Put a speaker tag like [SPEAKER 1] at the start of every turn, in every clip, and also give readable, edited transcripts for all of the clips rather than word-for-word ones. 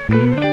[SPEAKER 1] Hello.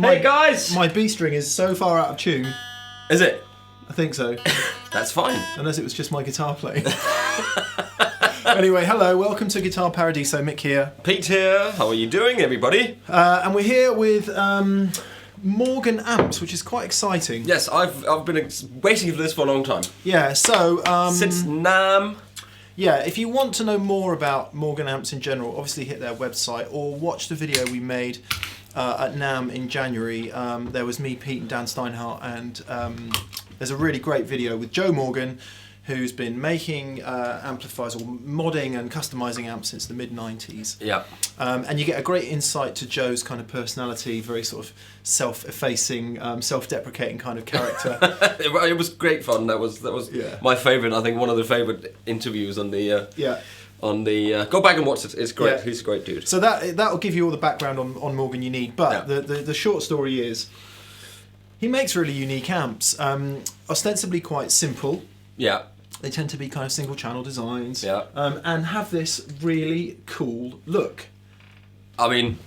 [SPEAKER 2] Hey guys!
[SPEAKER 1] My B string is so far out of tune.
[SPEAKER 2] Is it?
[SPEAKER 1] I think so.
[SPEAKER 2] That's fine.
[SPEAKER 1] Unless it was just my guitar playing. Anyway, hello, welcome to Guitar Paradiso. Mick here.
[SPEAKER 2] Pete here. How are you doing, everybody?
[SPEAKER 1] And we're here with Morgan amps, which is quite exciting.
[SPEAKER 2] Yes, I've been waiting for this for a long time.
[SPEAKER 1] Yeah, so...
[SPEAKER 2] since NAMM.
[SPEAKER 1] Yeah, if you want to know more about Morgan amps in general, obviously hit their website or watch the video we made at NAMM in January. There was me, Pete and Dan Steinhardt, and there's a really great video with Joe Morgan, who's been making amplifiers or modding and customizing amps since the mid-90s.
[SPEAKER 2] Yeah.
[SPEAKER 1] And you get a great insight to Joe's kind of personality, very sort of self-effacing, self-deprecating kind of character.
[SPEAKER 2] It was great fun. That was my favourite. I think one of the favourite interviews on the go back and watch it. It's great. He's a great dude.
[SPEAKER 1] So that'll give you all the background on Morgan you need. But the short story is he makes really unique amps, ostensibly quite simple.
[SPEAKER 2] Yeah.
[SPEAKER 1] They tend to be kind of single channel designs,
[SPEAKER 2] and
[SPEAKER 1] have this really cool look.
[SPEAKER 2] I mean,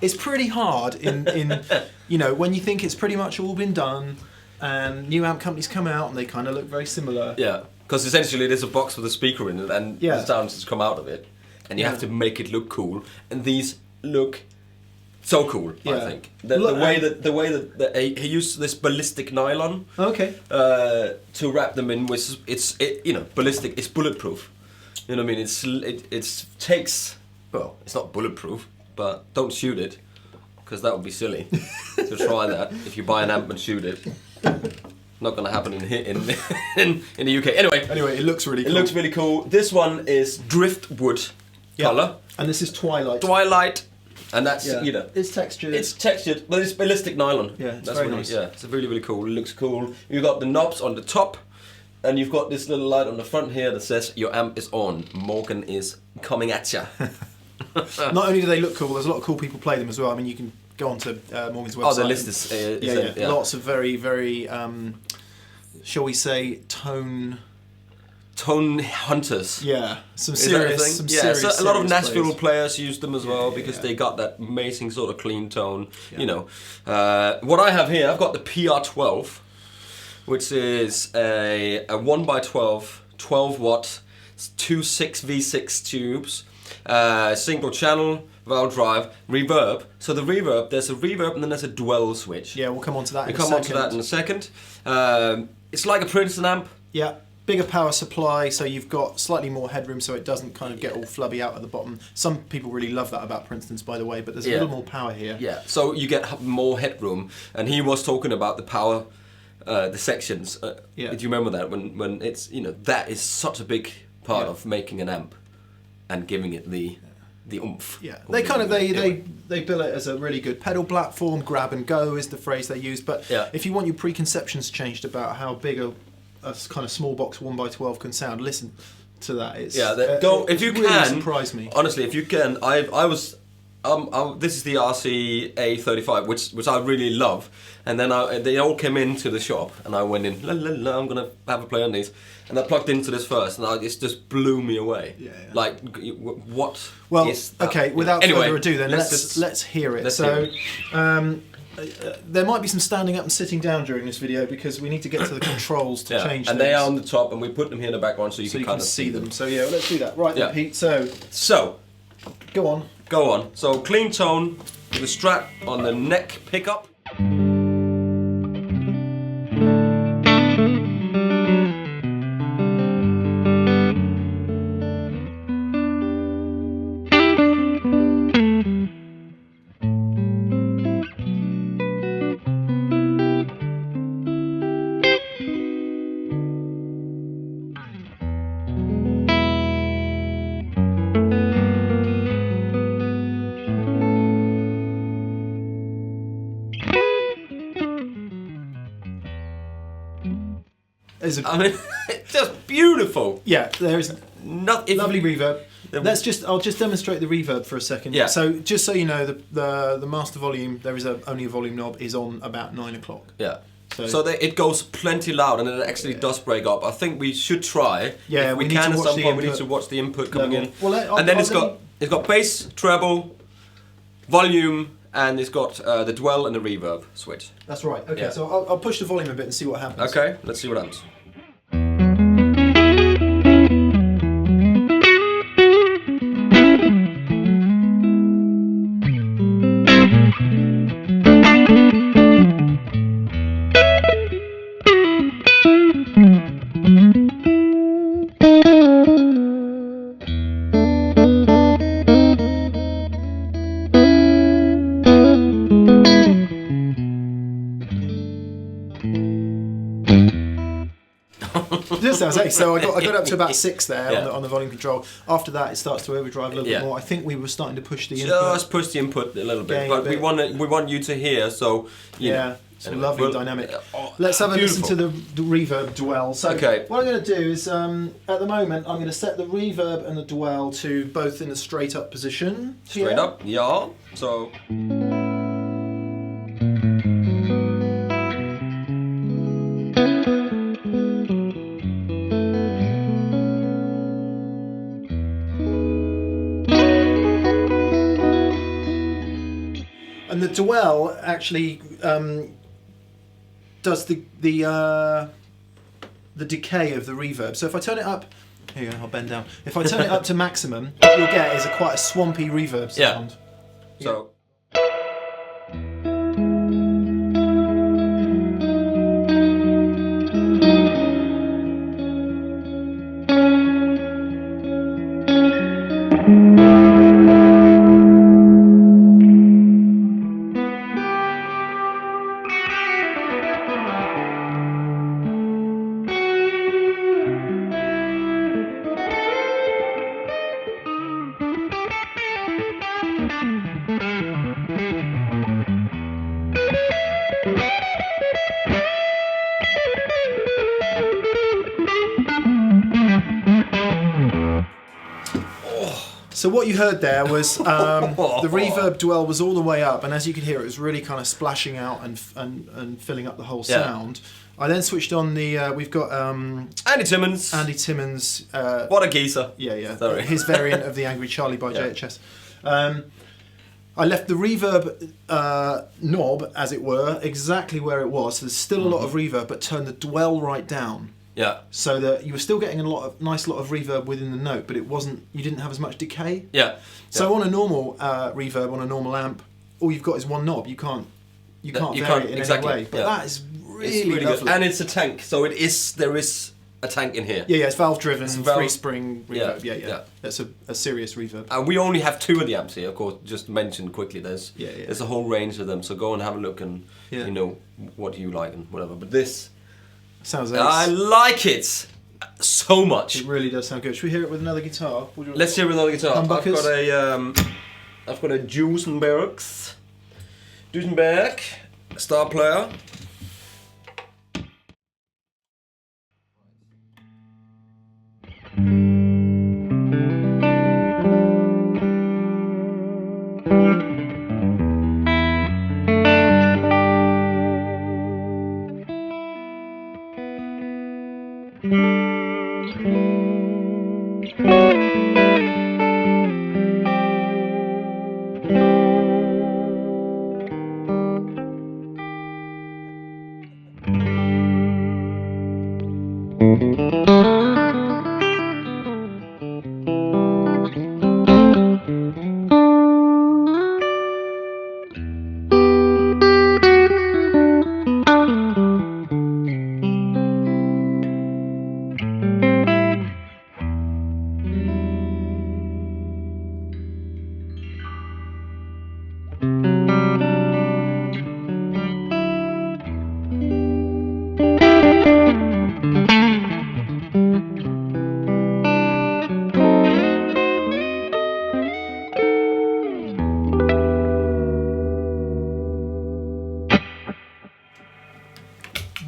[SPEAKER 1] it's pretty hard in you know, when you think it's pretty much all been done, and new amp companies come out and they kind of look very similar.
[SPEAKER 2] Yeah, because essentially there's a box with a speaker in it, and the sounds just come out of it, and you have to make it look cool. And these look so cool, I think. The way that he used this ballistic nylon to wrap them in, which ballistic. It's bulletproof. You know what I mean? It takes, well, it's not bulletproof, but don't shoot it, because that would be silly to try that if you buy an amp and shoot it. Not going to happen in the UK. Anyway,
[SPEAKER 1] it looks really cool.
[SPEAKER 2] It looks really cool. This one is driftwood colour,
[SPEAKER 1] and this is Twilight.
[SPEAKER 2] And that's
[SPEAKER 1] it's textured.
[SPEAKER 2] It's textured, but it's ballistic nylon.
[SPEAKER 1] Yeah, it's very nice.
[SPEAKER 2] Yeah, it's really, really cool. It looks cool. You've got the knobs on the top, and you've got this little light on the front here that says your amp is on. Morgan is coming at ya.
[SPEAKER 1] Not only do they look cool, there's a lot of cool people play them as well. I mean, you can go onto Morgan's website.
[SPEAKER 2] Oh, the list is
[SPEAKER 1] lots of very, very, shall we say, tone hunters. Yeah, some serious.
[SPEAKER 2] So a lot of Nashville players use them as well because they got that amazing sort of clean tone. Yeah. You know, what I have here, I've got the PR12, which is a 1x12, 12 watt, 2 6v6 tubes, single channel, valve drive, reverb. So the reverb, there's a reverb and then there's a dwell switch.
[SPEAKER 1] Yeah, we'll come on to that.
[SPEAKER 2] In a second. It's like a Princeton amp.
[SPEAKER 1] Yeah. Bigger power supply, so you've got slightly more headroom, so it doesn't kind of get all flubby out at the bottom. Some people really love that about Princeton's, by the way, but there's a little more power here.
[SPEAKER 2] Yeah, so you get more headroom, and he was talking about the power, the sections. Do you remember that when it's that is such a big part of making an amp and giving it the oomph.
[SPEAKER 1] Yeah, they bill it as a really good pedal platform. Grab and go is the phrase they use. But if you want your preconceptions changed about how big a kind of small box 1x12 can sound, listen to that. It's
[SPEAKER 2] if you
[SPEAKER 1] really
[SPEAKER 2] can.
[SPEAKER 1] Surprise me.
[SPEAKER 2] Honestly, if you can, I was. This is the RCA35, which I really love, and then they all came into the shop, and I went in. I'm gonna have a play on these, and I plugged into this first, and it just blew me away. Yeah. Like, what?
[SPEAKER 1] Well,
[SPEAKER 2] is that?
[SPEAKER 1] Okay. Without further ado, then let's hear it. There might be some standing up and sitting down during this video because we need to get to the controls to change.
[SPEAKER 2] And they are on the top, and we put them here in the background so you can kind of see them.
[SPEAKER 1] So let's do that. Right, then, Pete.
[SPEAKER 2] So,
[SPEAKER 1] go on.
[SPEAKER 2] Go on. So clean tone with a Strat on the neck pickup. It's just beautiful.
[SPEAKER 1] Yeah, there's
[SPEAKER 2] nothing.
[SPEAKER 1] Lovely reverb. I'll just demonstrate the reverb for a second.
[SPEAKER 2] Yeah.
[SPEAKER 1] So just so you know, the master volume, there is only a volume knob, is on about 9 o'clock.
[SPEAKER 2] Yeah. So it goes plenty loud, and it actually does break up. I think we should try.
[SPEAKER 1] Yeah,
[SPEAKER 2] if we can at some point. We need to watch the input coming in.
[SPEAKER 1] Well,
[SPEAKER 2] and then it's got bass, treble, volume. And it's got the dwell and the reverb switch.
[SPEAKER 1] That's right. Okay, so I'll push the volume a bit and see what happens.
[SPEAKER 2] Okay, let's see what happens.
[SPEAKER 1] sounds ace. So I got up to about 6 there on the volume control. After that, it starts to overdrive a little bit more. I think we were starting to push the input.
[SPEAKER 2] Just push the input a little bit, but we want you to hear. So
[SPEAKER 1] it's lovely dynamic. Let's have a listen to the reverb dwell. So what I'm going to do is, at the moment, I'm going to set the reverb and the dwell to both in a straight up position.
[SPEAKER 2] Straight up, yeah. So.
[SPEAKER 1] And the dwell actually does the decay of the reverb. So if I turn it up, here you go, I'll bend down. If I turn it up to maximum, what you'll get is quite a swampy reverb sound.
[SPEAKER 2] Yeah. So.
[SPEAKER 1] So what you heard there was the reverb dwell was all the way up, and as you can hear, it was really kind of splashing out and filling up the whole sound. I then switched on the we've got
[SPEAKER 2] Andy Timmons.
[SPEAKER 1] What
[SPEAKER 2] a geezer.
[SPEAKER 1] Yeah.
[SPEAKER 2] Sorry.
[SPEAKER 1] His variant of the Angry Charlie by JHS. I left the reverb knob, as it were, exactly where it was. So there's still a lot of reverb, but turned the dwell right down.
[SPEAKER 2] Yeah.
[SPEAKER 1] So that you were still getting a nice lot of reverb within the note, but it wasn't. You didn't have as much decay.
[SPEAKER 2] Yeah.
[SPEAKER 1] So on a normal reverb on a normal amp, all you've got is one knob. You can't vary it in any way. But that is really lovely.
[SPEAKER 2] Good. And it's a tank, so there is a tank in here.
[SPEAKER 1] Yeah, it's valve driven, 3-spring reverb. Yeah. That's a serious reverb.
[SPEAKER 2] And we only have 2 of the amps here, of course. Just mention quickly, there's a whole range of them. So go and have a look, and you know what you like and whatever. But this
[SPEAKER 1] sounds ace.
[SPEAKER 2] I like it so much.
[SPEAKER 1] It really does sound good. Should we hear it with another guitar?
[SPEAKER 2] Let's hear it with another guitar.
[SPEAKER 1] Humbuckers?
[SPEAKER 2] I've got a Duesenberg star player.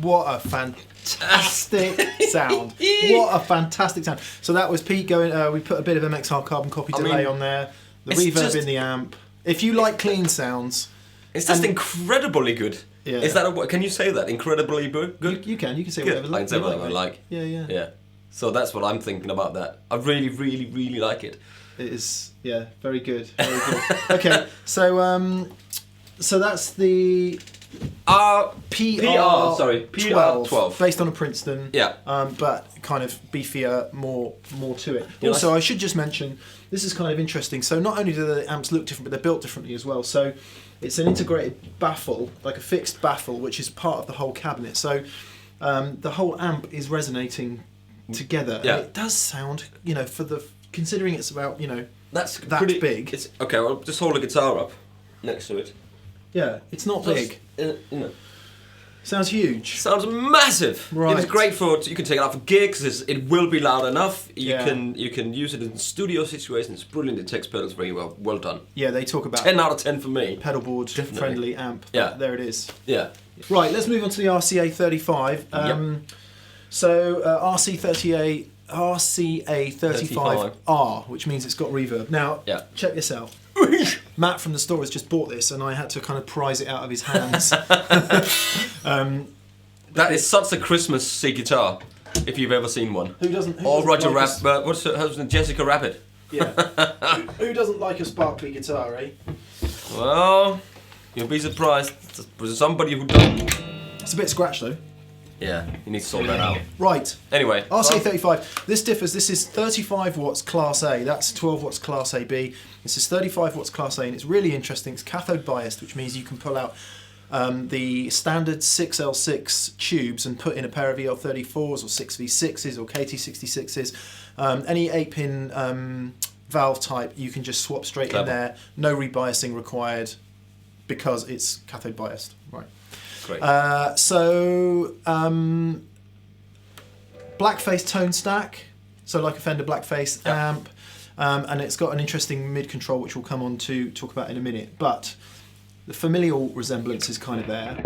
[SPEAKER 1] What a fantastic sound. What a fantastic sound. So that was Pete going, we put a bit of MX Hard carbon copy delay on there, the reverb in the amp. If you like clean sounds...
[SPEAKER 2] It's just incredibly good. Yeah. Is that can you say that? Incredibly good?
[SPEAKER 1] You can say whatever.
[SPEAKER 2] I can say whatever I like.
[SPEAKER 1] Yeah.
[SPEAKER 2] So that's what I'm thinking about that. I really, really, really like it.
[SPEAKER 1] It is, very good. Very good. Okay, so that's the... PR12, based on a Princeton, but kind of beefier, more to it. Also, I should just mention, this is kind of interesting. So not only do the amps look different, but they're built differently as well. So it's an integrated baffle, like a fixed baffle, which is part of the whole cabinet. So the whole amp is resonating together.
[SPEAKER 2] Yeah.
[SPEAKER 1] And it does sound, considering it's about,
[SPEAKER 2] that's
[SPEAKER 1] that
[SPEAKER 2] pretty
[SPEAKER 1] big.
[SPEAKER 2] Okay, well, just hold the guitar up next to it.
[SPEAKER 1] Yeah, it's not big. Sounds huge.
[SPEAKER 2] Sounds massive.
[SPEAKER 1] Right.
[SPEAKER 2] It's great for, you can take it out for gigs. It will be loud enough. You
[SPEAKER 1] Yeah.
[SPEAKER 2] can use it in studio situations. It's brilliant. It takes pedals very well. Well done.
[SPEAKER 1] Yeah, they talk about
[SPEAKER 2] 10 out of 10 for me.
[SPEAKER 1] pedal board friendly amp.
[SPEAKER 2] Yeah.
[SPEAKER 1] There it is.
[SPEAKER 2] Yeah.
[SPEAKER 1] Right, let's move on to the RCA35. So RCA35R, which means it's got reverb. Now, check this out. Matt from the store has just bought this, and I had to kind of prise it out of his hands.
[SPEAKER 2] That is such a Christmassy guitar, if you've ever seen one.
[SPEAKER 1] Who doesn't?
[SPEAKER 2] Or Roger Rabbit. What's her husband? Jessica Rabbit.
[SPEAKER 1] Yeah. Who doesn't like a sparkly guitar, eh?
[SPEAKER 2] Well, you'll be surprised. There's somebody who doesn't.
[SPEAKER 1] It's a bit scratched though.
[SPEAKER 2] Yeah, you need to sort that out.
[SPEAKER 1] Right.
[SPEAKER 2] Anyway.
[SPEAKER 1] RCA35. This differs. This is 35 watts Class A. That's 12 watts Class AB. This is 35 watts Class A, and it's really interesting. It's cathode biased, which means you can pull out the standard 6L6 tubes and put in a pair of EL34s or 6V6s or KT66s. Any 8-pin valve type, you can just swap straight in there. No rebiasing required because it's cathode biased. Right.
[SPEAKER 2] Great.
[SPEAKER 1] Blackface tone stack, so like a Fender Blackface amp, and it's got an interesting mid control which we'll come on to talk about in a minute, but the familial resemblance is kind of there.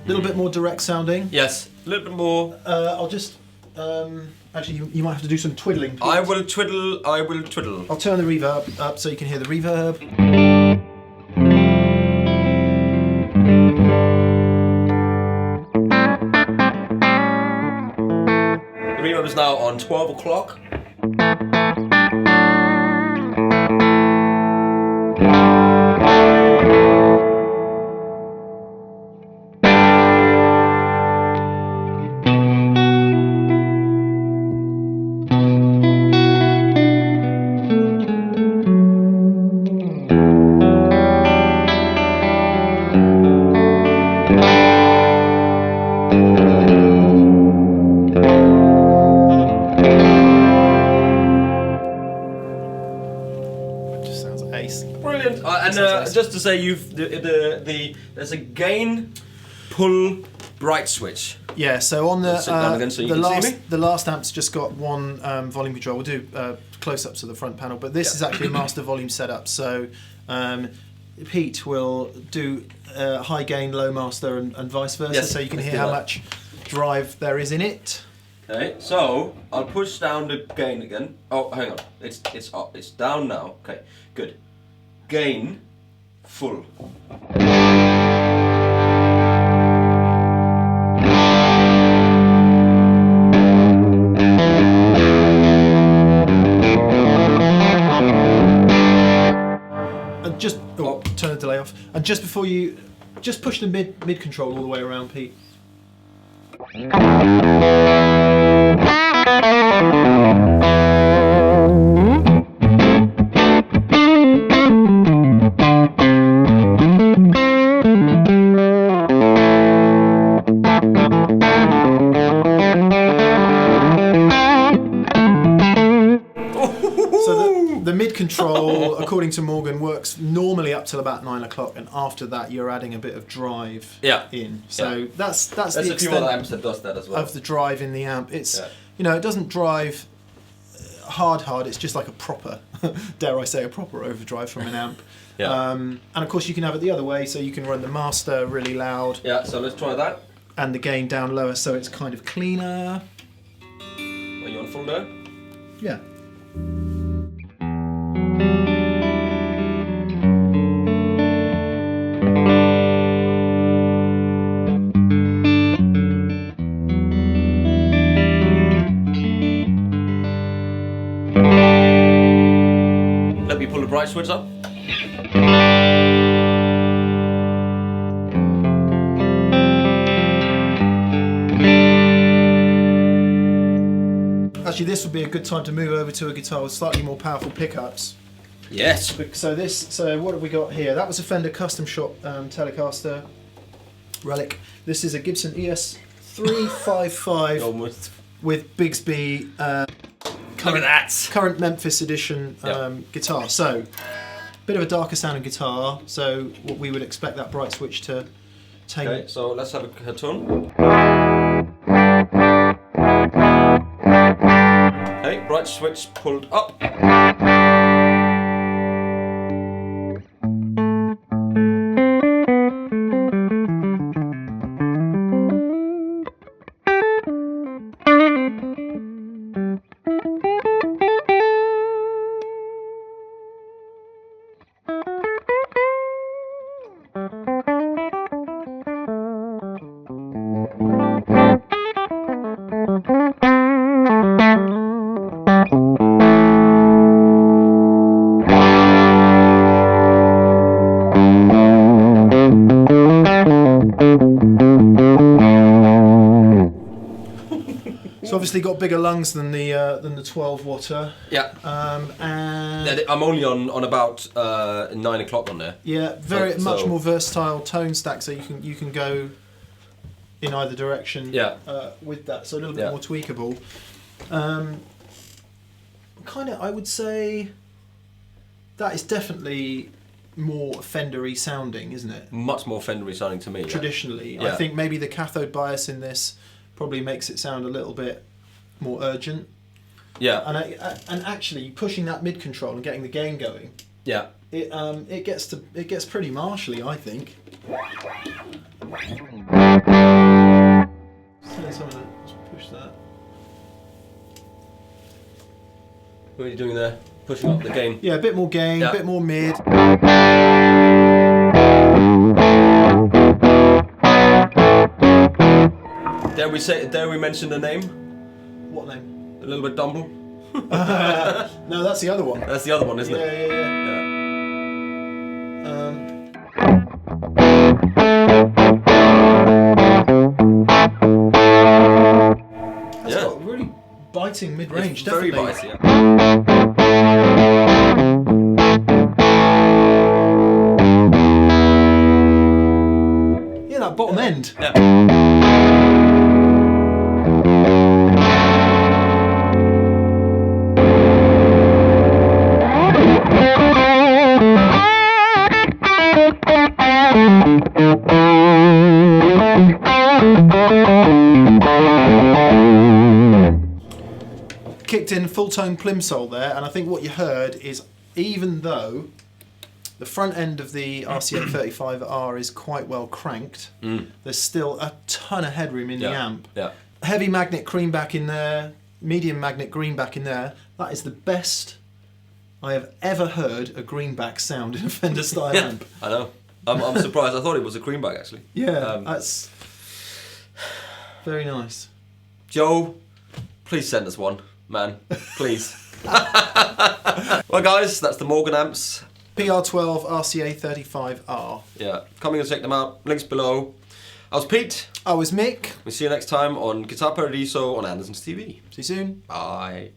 [SPEAKER 1] A little bit more direct sounding.
[SPEAKER 2] Yes, a little bit more.
[SPEAKER 1] I'll just... actually, you might have to do some twiddling. Please.
[SPEAKER 2] I will twiddle.
[SPEAKER 1] I'll turn the reverb up so you can hear the reverb.
[SPEAKER 2] The reverb is now on 12 o'clock. Brilliant. And just to say, there's a gain pull bright switch.
[SPEAKER 1] Yeah. So on the
[SPEAKER 2] the
[SPEAKER 1] last amp's just got one volume control. We'll do close-ups of the front panel, but this is actually a master volume setup. So Pete will do high gain, low master, and vice versa. So you can hear how much drive there is in it.
[SPEAKER 2] Okay, so I'll push down the gain again. Oh, hang on, it's up, it's down now. Okay, good. Gain, full.
[SPEAKER 1] And just turn the delay off. And just before you, just push the mid control all the way around, Pete. The mid control, according to Morgan, works normally up till about 9 o'clock, and after that you're adding a bit of drive in. So that's the extent
[SPEAKER 2] a few other amps that does that as well.
[SPEAKER 1] Of the drive in the amp. It's it doesn't drive hard. It's just like a proper, dare I say, a proper overdrive from an amp. And of course you can have it the other way, so you can run the master really loud.
[SPEAKER 2] Yeah. So let's try that.
[SPEAKER 1] And the gain down lower, so it's kind of cleaner.
[SPEAKER 2] Are you on full now?
[SPEAKER 1] Yeah.
[SPEAKER 2] Let me pull the bright switch up.
[SPEAKER 1] Actually, this would be a good time to move over to a guitar with slightly more powerful pickups.
[SPEAKER 2] Yes.
[SPEAKER 1] So what have we got here? That was a Fender Custom Shop Telecaster relic. This is a Gibson ES355 with Bigsby
[SPEAKER 2] Look at that!
[SPEAKER 1] Current Memphis edition guitar. So, bit of a darker sounding guitar. So, what we would expect that bright switch to take.
[SPEAKER 2] Okay, so let's have a tune. Okay, bright switch pulled up.
[SPEAKER 1] Obviously got bigger lungs than the 12 watter.
[SPEAKER 2] Yeah.
[SPEAKER 1] And
[SPEAKER 2] I'm only on about 9 o'clock on there.
[SPEAKER 1] Yeah, much more versatile tone stack, so you can go in either direction.
[SPEAKER 2] Yeah.
[SPEAKER 1] With that, so a little bit more tweakable. Kind of, I would say that is definitely more Fender-y sounding, isn't it?
[SPEAKER 2] Much more Fender-y sounding to me.
[SPEAKER 1] Traditionally,
[SPEAKER 2] yeah.
[SPEAKER 1] I think maybe the cathode bias in this probably makes it sound a little bit more urgent.
[SPEAKER 2] Yeah.
[SPEAKER 1] And actually pushing that mid control and getting the gain going.
[SPEAKER 2] Yeah.
[SPEAKER 1] It gets pretty martially, I think. So let's push that.
[SPEAKER 2] What are you doing there? Pushing up the gain.
[SPEAKER 1] Yeah, a bit more gain, a bit more mid.
[SPEAKER 2] Dare we mention the name?
[SPEAKER 1] What name?
[SPEAKER 2] A little bit Dumble?
[SPEAKER 1] No, that's the other one.
[SPEAKER 2] That's the other one, isn't it?
[SPEAKER 1] Yeah. That's got really biting mid-range, definitely.
[SPEAKER 2] Very bitey,
[SPEAKER 1] Yeah, that bottom end.
[SPEAKER 2] Yeah.
[SPEAKER 1] Kicked in full tone plimsoll there, and I think what you heard is, even though the front end of the RCA35R is quite well cranked, there's still a ton of headroom in the amp.
[SPEAKER 2] Yeah.
[SPEAKER 1] Heavy magnet greenback in there, medium magnet greenback in there. That is the best I have ever heard a greenback sound in a Fender style amp.
[SPEAKER 2] I know. I'm surprised. I thought it was a greenback actually.
[SPEAKER 1] Yeah, that's very nice.
[SPEAKER 2] Joe, please send us one. Man, please. Well, guys, that's the Morgan amps.
[SPEAKER 1] PR12 RCA35R.
[SPEAKER 2] Yeah, coming and check them out. Links below. I was Pete.
[SPEAKER 1] I was Mick.
[SPEAKER 2] We'll see you next time on Guitar Paradiso on Andertons TV.
[SPEAKER 1] See you soon.
[SPEAKER 2] Bye.